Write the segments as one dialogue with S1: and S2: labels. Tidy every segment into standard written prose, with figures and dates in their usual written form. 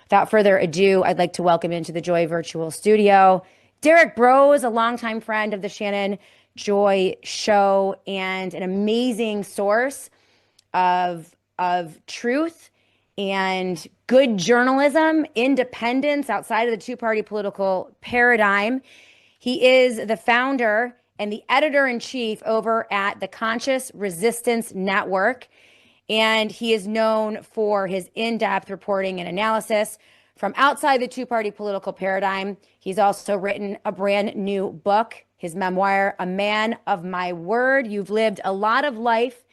S1: Without further ado, I'd like to welcome into the Joy Virtual Studio Derrick Broze, a longtime friend of the Shannon Joy Show and an amazing source of truth and good journalism, independence outside of the two-party political paradigm. He is the founder and the editor-in-chief over at the Conscious Resistance Network. And he is known for his in-depth reporting and analysis from outside the two-party political paradigm. He's also written a brand new book, his memoir, A Man of My Word. You've lived a lot of life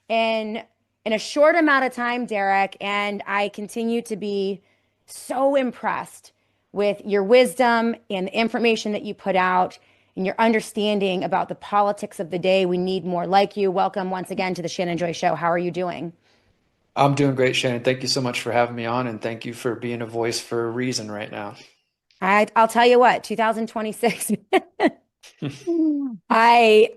S1: in a short amount of time, Derrick, and I continue to be so impressed with your wisdom and the information that you put out and your understanding about the politics of the day. We need more like you. Welcome once again to the Shannon Joy Show. How are you doing?
S2: I'm doing great, Shannon. Thank you so much for having me on, and thank you for being a voice for a reason right now.
S1: I'll tell you what, 2026. I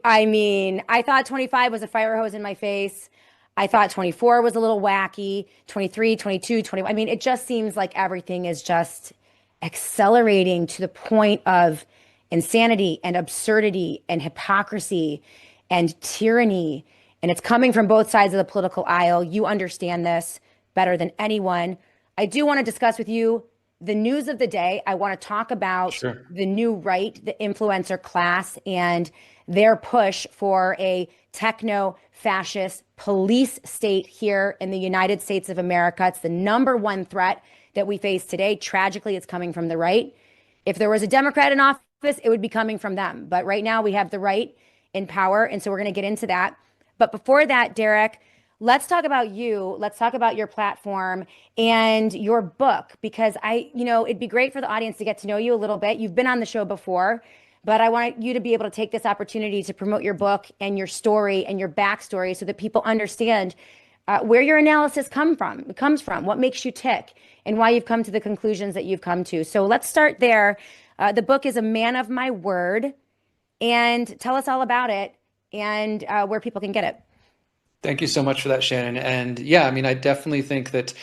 S1: thought 25 was a fire hose in my face. I thought 24 was a little wacky, 23, 22, 20. I mean, it just seems like everything is just accelerating to the point of insanity and absurdity and hypocrisy and tyranny. And it's coming from both sides of the political aisle. You understand this better than anyone. I do want to discuss with you the news of the day. I want to talk about
S2: Sure.
S1: the new right, the influencer class, and their push for a techno-fascist police state here in the United States of America. It's the number one threat that we face today. Tragically, it's coming from the right. If there was a Democrat in office, it would be coming from them. But right now, we have the right in power, and so we're going to get into that. But before that, Derrick, let's talk about you. Let's talk about your platform and your book, because it'd be great for the audience to get to know you a little bit. You've been on the show before, but I want you to be able to take this opportunity to promote your book and your story and your backstory so that people understand where your analysis comes from, what makes you tick, and why you've come to the conclusions that you've come to. So let's start there. The book is A Man of My Word, and tell us all about it and where people can get it.
S2: Thank you so much for that, Shannon. And yeah, I mean, I definitely think that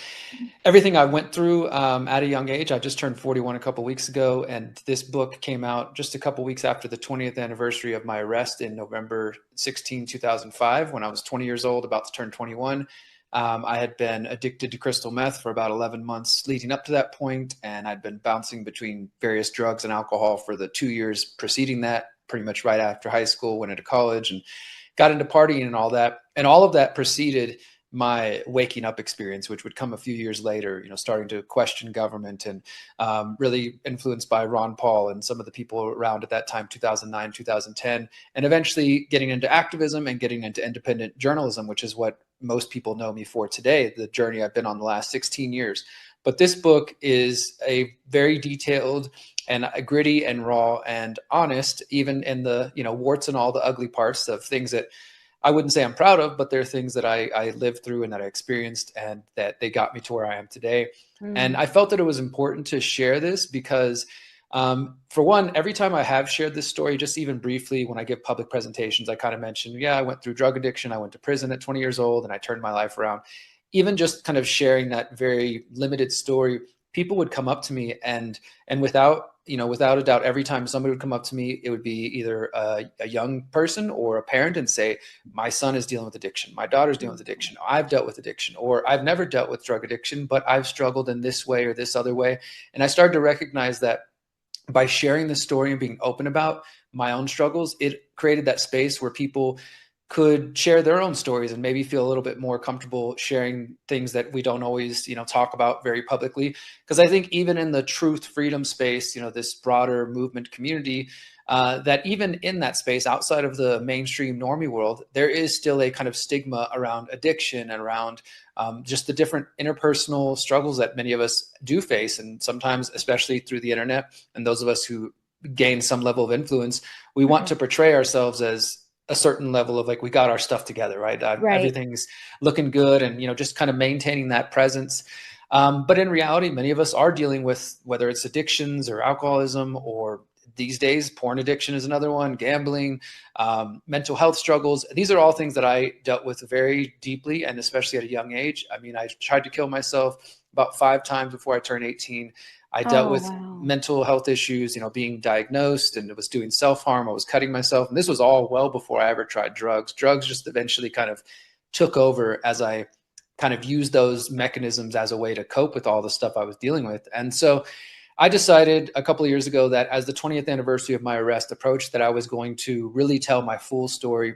S2: everything I went through at a young age, I just turned 41 a couple weeks ago, and this book came out just a couple weeks after the 20th anniversary of my arrest in November 16, 2005, when I was 20 years old, about to turn 21. I had been addicted to crystal meth for about 11 months leading up to that point, and I'd been bouncing between various drugs and alcohol for the 2 years preceding that, pretty much right after high school, went into college, and got into partying and all that. And all of that preceded my waking up experience, which would come a few years later, starting to question government and really influenced by Ron Paul and some of the people around at that time, 2009, 2010, and eventually getting into activism and getting into independent journalism, which is what most people know me for today, the journey I've been on the last 16 years. But this book is a very detailed and gritty and raw and honest, even in the warts and all the ugly parts of things that I wouldn't say I'm proud of, but they're things that I lived through and that I experienced and that they got me to where I am today. And I felt that it was important to share this because, for one, every time I have shared this story, just even briefly, when I give public presentations, I kind of mention, I went through drug addiction. I went to prison at 20 years old and I turned my life around. Even just kind of sharing that very limited story, people would come up to me and without a doubt, every time somebody would come up to me, it would be either a young person or a parent and say, my son is dealing with addiction. My daughter's dealing with addiction. I've dealt with addiction, or I've never dealt with drug addiction, but I've struggled in this way or this other way. And I started to recognize that by sharing the story and being open about my own struggles, it created that space where people could share their own stories and maybe feel a little bit more comfortable sharing things that we don't always, talk about very publicly. Because I think even in the truth freedom space, this broader movement community, that even in that space outside of the mainstream normie world, there is still a kind of stigma around addiction and around just the different interpersonal struggles that many of us do face. And sometimes, especially through the internet, and those of us who gain some level of influence, we want to portray ourselves as a certain level of like, we got our stuff together, right? Everything's looking good and, just kind of maintaining that presence. But in reality, many of us are dealing with whether it's addictions or alcoholism, or these days, porn addiction is another one, gambling, mental health struggles. These are all things that I dealt with very deeply, and especially at a young age. I mean, I tried to kill myself. about 5 times before I turned 18. I dealt
S1: Oh,
S2: with
S1: wow.
S2: mental health issues, being diagnosed, and was doing self-harm. I was cutting myself. And this was all well before I ever tried drugs. Drugs just eventually kind of took over as I kind of used those mechanisms as a way to cope with all the stuff I was dealing with. And so I decided a couple of years ago that as the 20th anniversary of my arrest approached, that I was going to really tell my full story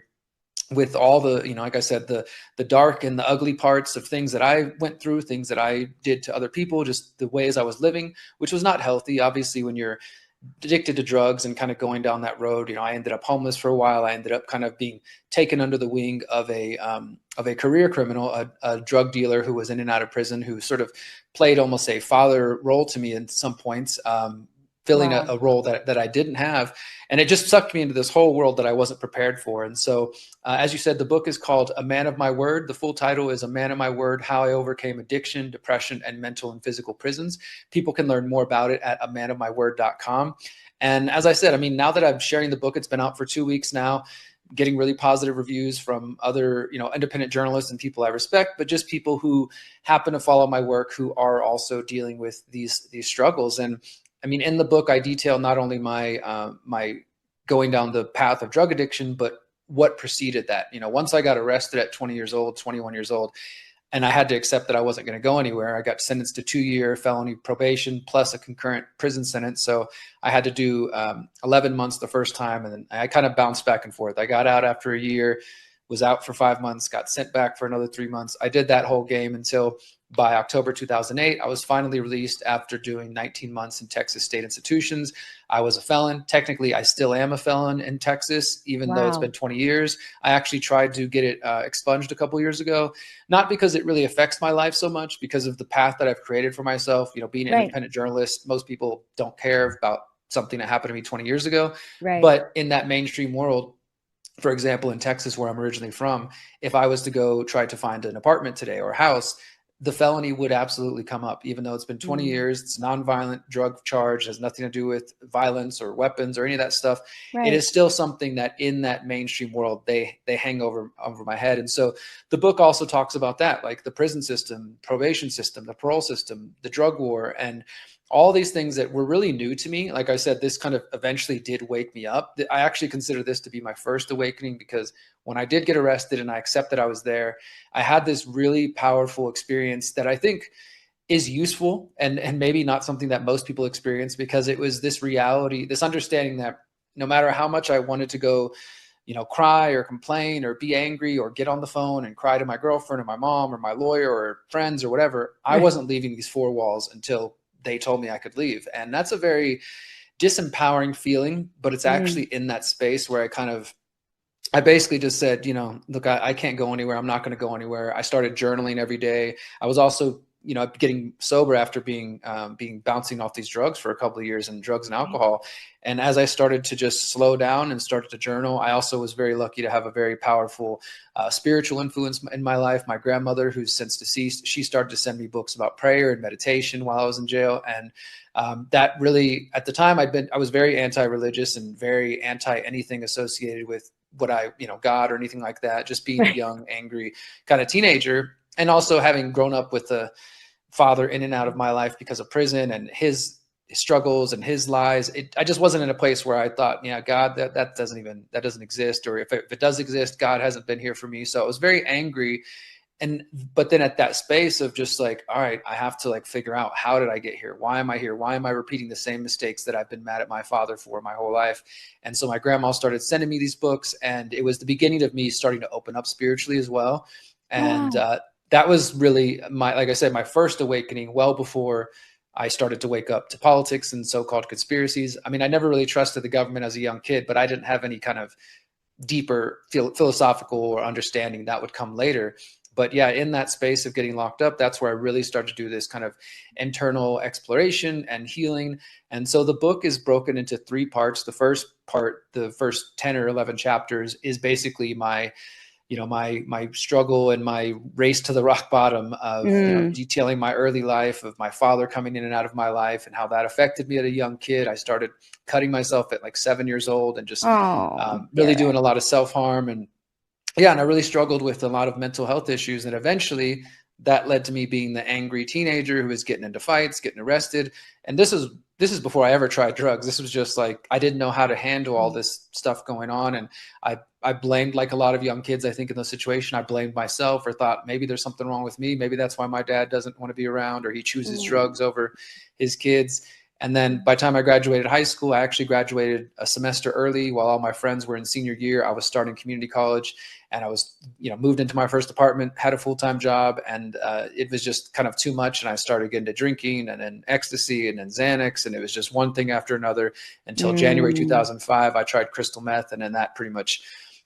S2: with all the, like I said, the dark and the ugly parts of things that I went through, things that I did to other people, just the ways I was living, which was not healthy. Obviously, when you're addicted to drugs and kind of going down that road, I ended up homeless for a while. I ended up kind of being taken under the wing of a career criminal, a drug dealer who was in and out of prison, who sort of played almost a father role to me in some points, filling
S1: Wow.
S2: a role that I didn't have. And it just sucked me into this whole world that I wasn't prepared for. And so, as you said, the book is called A Man of My Word. The full title is A Man of My Word, How I Overcame Addiction, Depression, and Mental and Physical Prisons. People can learn more about it at amanofmyword.com. And as I said, I mean, now that I'm sharing the book, it's been out for 2 weeks now, getting really positive reviews from other, independent journalists and people I respect, but just people who happen to follow my work who are also dealing with these struggles. And I mean, in the book, I detail not only my going down the path of drug addiction, but what preceded that. Once I got arrested at 20 years old, 21 years old, and I had to accept that I wasn't going to go anywhere. I got sentenced to 2-year felony probation plus a concurrent prison sentence. So I had to do 11 months the first time, and then I kind of bounced back and forth. I got out after a year, was out for 5 months, got sent back for another 3 months. I did that whole game until by October 2008, I was finally released after doing 19 months in Texas state institutions. I was a felon. Technically, I still am a felon in Texas, even though it's been 20 years. I actually tried to get it expunged a couple years ago, not because it really affects my life so much, because of the path that I've created for myself. Being an independent journalist, most people don't care about something that happened to me 20 years ago.
S1: Right.
S2: But in that mainstream world, for example, in Texas, where I'm originally from, if I was to go try to find an apartment today or a house, the felony would absolutely come up, even though it's been 20 years. It's nonviolent drug charge, has nothing to do with violence or weapons or any of that stuff.
S1: Right.
S2: It is still something that in that mainstream world, they hang over my head. And so the book also talks about that, like the prison system, probation system, the parole system, the drug war, and all these things that were really new to me. Like I said, this kind of eventually did wake me up. I actually consider this to be my first awakening, because when I did get arrested and I accepted I was there, I had this really powerful experience that I think is useful and maybe not something that most people experience, because it was this reality, this understanding that no matter how much I wanted to go, cry or complain or be angry or get on the phone and cry to my girlfriend or my mom or my lawyer or friends or whatever, I wasn't leaving these four walls until they told me I could leave. And that's a very disempowering feeling, but it's actually in that space where I basically just said, look, I can't go anywhere. I'm not going to go anywhere. I started journaling every day. I was also, getting sober after being bouncing off these drugs for a couple of years, and drugs and alcohol. And as I started to just slow down and started to journal, I also was very lucky to have a very powerful spiritual influence in my life. My grandmother, who's since deceased, she started to send me books about prayer and meditation while I was in jail. And that really, at the time, I was very anti-religious and very anti anything associated with what God or anything like that, just being a young, angry kind of teenager. And also having grown up with a father in and out of my life because of prison and his struggles and his lies. I just wasn't in a place where I thought, God, that doesn't exist. Or if it does exist, God hasn't been here for me. So I was very angry. But then at that space of just like, all right, I have to figure out, how did I get here? Why am I here? Why am I repeating the same mistakes that I've been mad at my father for my whole life? And so my grandma started sending me these books, and it was the beginning of me starting to open up spiritually as well. And that was really like I said, my first awakening, well before I started to wake up to politics and so-called conspiracies. I mean, I never really trusted the government as a young kid, but I didn't have any kind of deeper philosophical or understanding. That would come later. But yeah, in that space of getting locked up, that's where I really started to do this kind of internal exploration and healing. And so the book is broken into 3 parts. The first part, the first 10 or 11 chapters, is basically my struggle and my race to the rock bottom of, detailing my early life, of my father coming in and out of my life and how that affected me at a young kid. I started cutting myself at like 7 years old and just really doing a lot of self-harm. And I really struggled with a lot of mental health issues. And eventually that led to me being the angry teenager who was getting into fights, getting arrested. And this is before I ever tried drugs. This was just like, I didn't know how to handle all this stuff going on. And I blamed, like a lot of young kids, I think, in the situation, I blamed myself or thought maybe there's something wrong with me. Maybe that's why my dad doesn't want to be around, or he chooses drugs over his kids. And then by the time I graduated high school, I actually graduated a semester early while all my friends were in senior year. I was starting community college, and I was, moved into my first apartment, had a full-time job, and it was just kind of too much. And I started getting into drinking, and then ecstasy, and then Xanax, and it was just one thing after another until January 2005. I tried crystal meth, and then that pretty much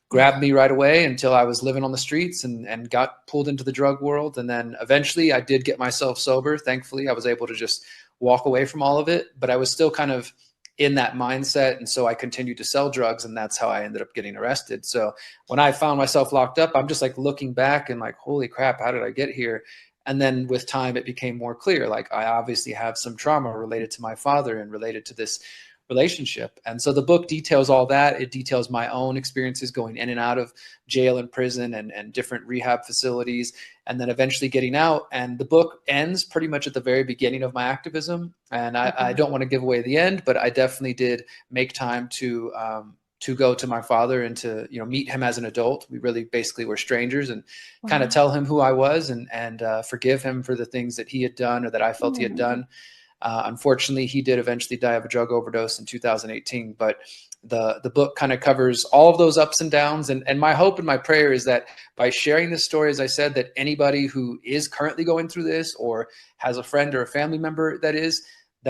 S2: grabbed me right away until I was living on the streets and got pulled into the drug world. And then eventually I did get myself sober. Thankfully, I was able to just walk away from all of it, but I was still kind of in that mindset. And so I continued to sell drugs, and that's how I ended up getting arrested. So when I found myself locked up, I'm just like looking back and like, holy crap, how did I get here? And then with time, it became more clear. Like, I obviously have some trauma related to my father and related to this relationship. And so the book details all that. It details my own experiences going in and out of jail and prison and different rehab facilities, and then eventually getting out. And the book ends pretty much at the very beginning of my activism. And I don't want to give away the end, but I definitely did make time to go to my father and to, meet him as an adult. We really basically were strangers, and kind of tell him who I was, and forgive him for the things that he had done or that I felt he had done. Unfortunately, he did eventually die of a drug overdose in 2018, but the book kind of covers all of those ups and downs. And my hope and my prayer is that by sharing this story, as I said, that anybody who is currently going through this or has a friend or a family member that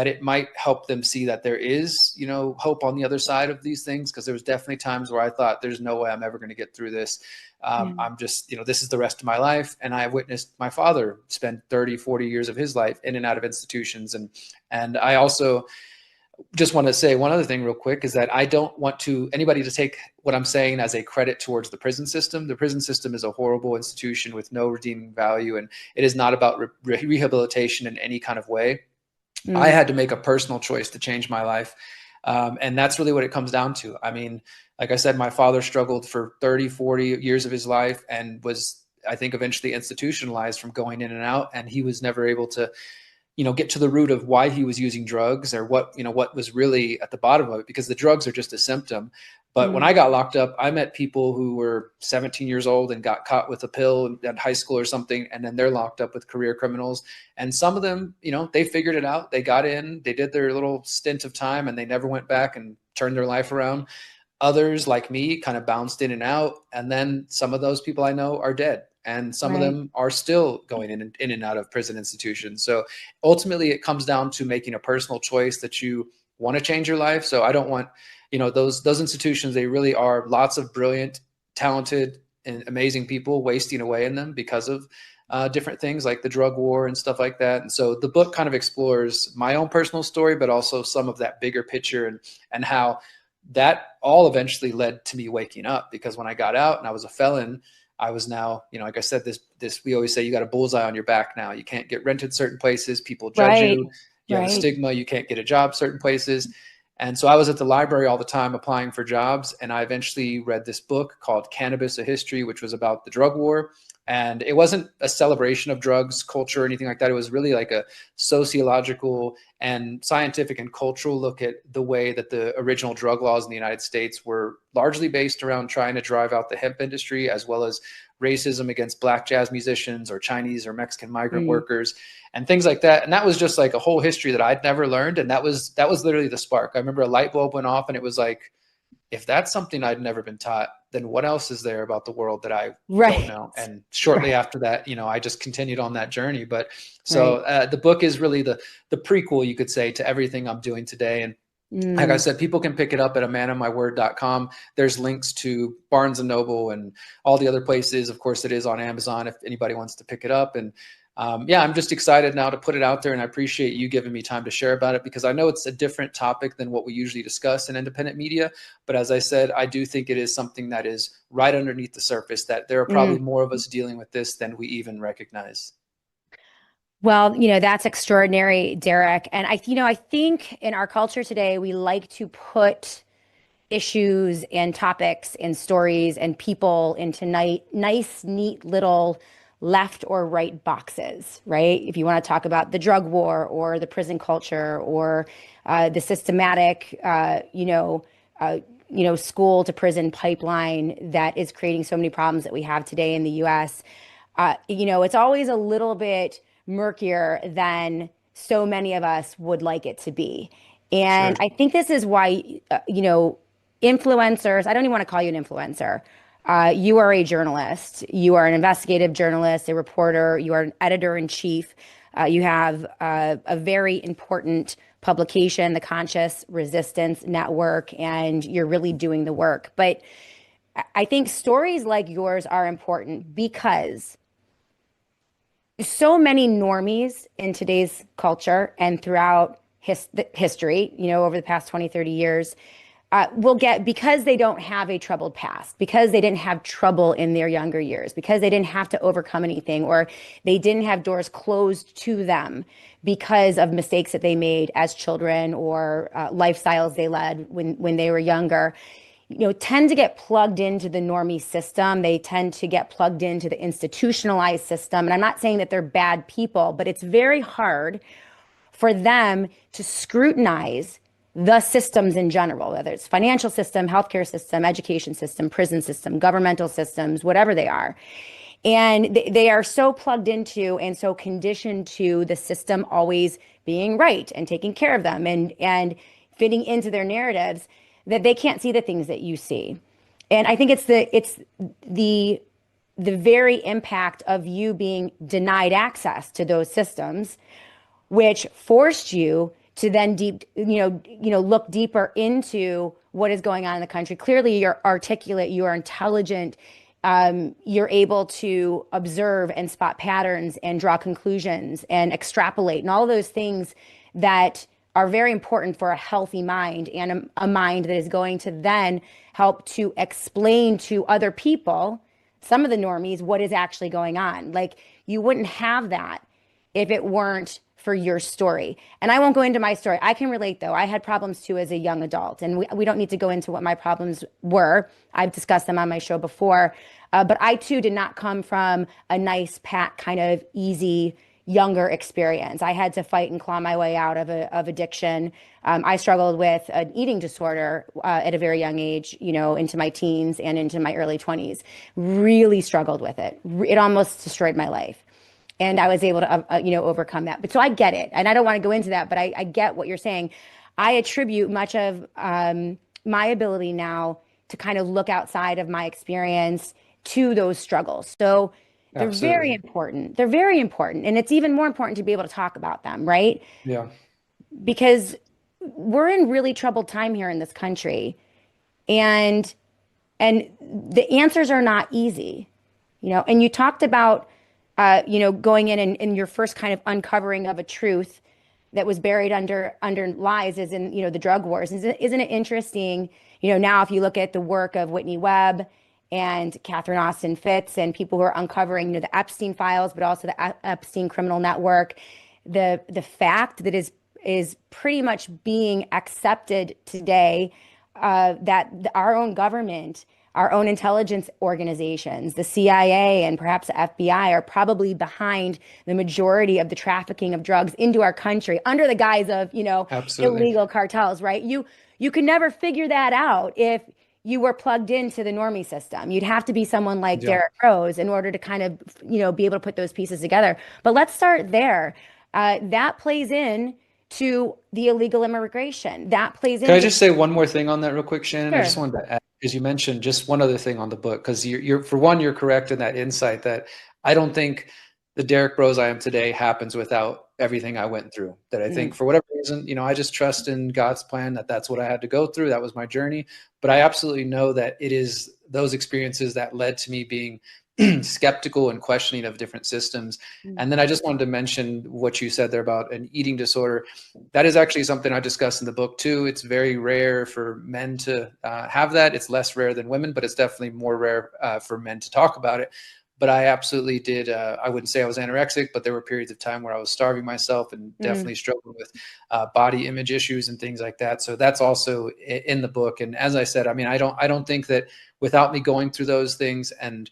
S2: it might help them see that there is, hope on the other side of these things. Because there was definitely times where I thought there's no way I'm ever going to get through this. I'm just, this is the rest of my life. And I witnessed my father spend 30, 40 years of his life in and out of institutions. And I also just want to say one other thing real quick, is that I don't want anybody to take what I'm saying as a credit towards the prison system. The prison system is a horrible institution with no redeeming value, and it is not about rehabilitation in any kind of way. I had to make a personal choice to change my life. And that's really what it comes down to. I mean, like I said, my father struggled for 30, 40 years of his life and was, I think, eventually institutionalized from going in and out. And he was never able to, get to the root of why he was using drugs, or what was really at the bottom of it, because the drugs are just a symptom. But when I got locked up, I met people who were 17 years old and got caught with a pill at high school or something, and then they're locked up with career criminals. And some of them, they figured it out. They got in, they did their little stint of time, and they never went back and turned their life around. Others, like me, kind of bounced in and out. And then some of those people I know are dead. And some of them are still going in and out of prison institutions. So ultimately, it comes down to making a personal choice that you want to change your life. So I don't want, those institutions, they really are lots of brilliant, talented, and amazing people wasting away in them because of different things like the drug war and stuff like that. And so the book kind of explores my own personal story, but also some of that bigger picture, and how that all eventually led to me waking up. Because when I got out and I was a felon, I was now, like I said, this, we always say, you got a bullseye on your back now. You can't get rented certain places. People judge you. You have a stigma. You can't get a job certain places. And so I was at the library all the time applying for jobs. And I eventually read this book called Cannabis: A History, which was about the drug war. And it wasn't a celebration of drugs culture or anything like that. It was really like a sociological and scientific and cultural look at the way that the original drug laws in the United States were largely based around trying to drive out the hemp industry, as well as racism against Black jazz musicians or Chinese or Mexican migrant workers and things like that. And that was just like a whole history that I'd never learned. And that was literally the spark. I remember a light bulb went off, and it was like, if that's something I'd never been taught, then what else is there about the world that I don't know? And shortly after that, I just continued on that journey. But so the book is really the prequel, you could say, to everything I'm doing today. And like I said, people can pick it up at amanofmyword.com. There's links to Barnes and Noble and all the other places. Of course, it is on Amazon if anybody wants to pick it up. And I'm just excited now to put it out there, and I appreciate you giving me time to share about it, because I know it's a different topic than what we usually discuss in independent media. But as I said, I do think it is something that is right underneath the surface, that there are probably more of us dealing with this than we even recognize.
S1: Well, that's extraordinary, Derrick. And I think in our culture today, we like to put issues and topics and stories and people into nice, neat little left or right boxes, right? If you want to talk about the drug war or the prison culture or the systematic, school to prison pipeline that is creating so many problems that we have today in the U.S., it's always a little bit murkier than so many of us would like it to be.
S2: Sure.
S1: And I think this is why, influencers, I don't even want to call you an influencer. You are a journalist. You are an investigative journalist, a reporter. You are an editor in chief. You have a very important publication, the Conscious Resistance Network, and you're really doing the work. But I think stories like yours are important because so many normies in today's culture and throughout history, over the past 20, 30 years, will get, because they don't have a troubled past, because they didn't have trouble in their younger years, because they didn't have to overcome anything, or they didn't have doors closed to them because of mistakes that they made as children or lifestyles they led when they were younger, tend to get plugged into the normie system. They tend to get plugged into the institutionalized system. And I'm not saying that they're bad people, but it's very hard for them to scrutinize the systems in general, whether it's financial system, healthcare system, education system, prison system, governmental systems, whatever they are. And they are so plugged into and so conditioned to the system always being right and taking care of them and fitting into their narratives that they can't see the things that you see. And I think it's the very impact of you being denied access to those systems, which forced you to then look deeper into what is going on in the country. Clearly, you're articulate, you are intelligent, you're able to observe and spot patterns and draw conclusions and extrapolate and all of those things that are very important for a healthy mind and a mind that is going to then help to explain to other people, some of the normies, what is actually going on. Like, you wouldn't have that if it weren't for your story. And I won't go into my story. I can relate, though. I had problems too as a young adult, and we don't need to go into what my problems were. I've discussed them on my show before. But I too did not come from a nice, pat, kind of easy, younger experience. I had to fight and claw my way out of addiction. I struggled with an eating disorder at a very young age, into my teens and into my early 20s. Really struggled with it. It almost destroyed my life. And I was able to, overcome that. But so I get it. And I don't want to go into that, but I get what you're saying. I attribute much of my ability now to kind of look outside of my experience to those struggles. So they're
S2: Absolutely.
S1: very important. They're very important. And it's even more important to be able to talk about them, right?
S2: Yeah.
S1: Because we're in really troubled time here in this country. And the answers are not easy, and you talked about, going in and your first kind of uncovering of a truth that was buried under lies is in, the drug wars. Isn't it interesting, now if you look at the work of Whitney Webb and Catherine Austin Fitts and people who are uncovering, the Epstein files, but also the Epstein criminal network, the fact that is pretty much being accepted today, that our own government, our own intelligence organizations, the CIA and perhaps the FBI are probably behind the majority of the trafficking of drugs into our country under the guise of,
S2: Absolutely.
S1: illegal cartels, right? You can never figure that out if you were plugged into the normie system. You'd have to be someone like Derrick Broze in order to kind of, be able to put those pieces together. But let's start there. That plays in to the illegal immigration. That plays in.
S2: Can I just say one more thing on that real quick, Shannon?
S1: Sure.
S2: I just wanted to add, because you mentioned just one other thing on the book, because you're for one, you're correct in that insight that I don't think the Derrick Broze I am today happens without everything I went through. That I think for whatever reason, I just trust in God's plan that that's what I had to go through. That was my journey. But I absolutely know that it is those experiences that led to me being skeptical and questioning of different systems. And then I just wanted to mention what you said there about an eating disorder. That is actually something I discuss in the book too. It's very rare for men to have that. It's less rare than women, but it's definitely more rare for men to talk about it. But I absolutely did. I wouldn't say I was anorexic, but there were periods of time where I was starving myself and definitely struggling with body image issues and things like that. So that's also in the book. And as I said, I mean, I don't think that without me going through those things and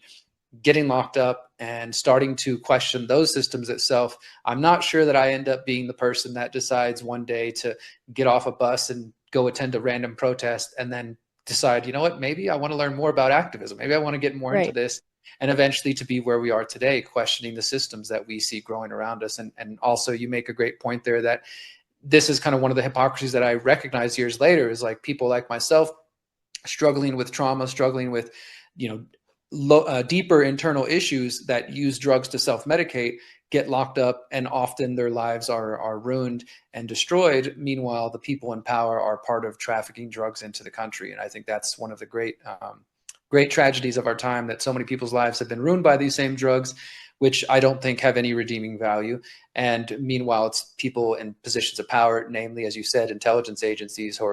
S2: getting locked up and starting to question those systems itself, I'm not sure that I end up being the person that decides one day to get off a bus and go attend a random protest and then decide, you know what, maybe I want to learn more about activism. Maybe I want to get more into
S1: Right.
S2: this, and eventually to be where we are today, questioning the systems that we see growing around us. And also, you make a great point there that this is kind of one of the hypocrisies that I recognize years later, is like people like myself struggling with trauma, struggling with, you know, deeper internal issues that use drugs to self-medicate, get locked up, and often their lives are ruined and destroyed. Meanwhile, the people in power are part of trafficking drugs into the country. And I think that's one of the great tragedies of our time, that so many people's lives have been ruined by these same drugs, which I don't think have any redeeming value. And meanwhile, it's people in positions of power, namely, as you said, intelligence agencies, who are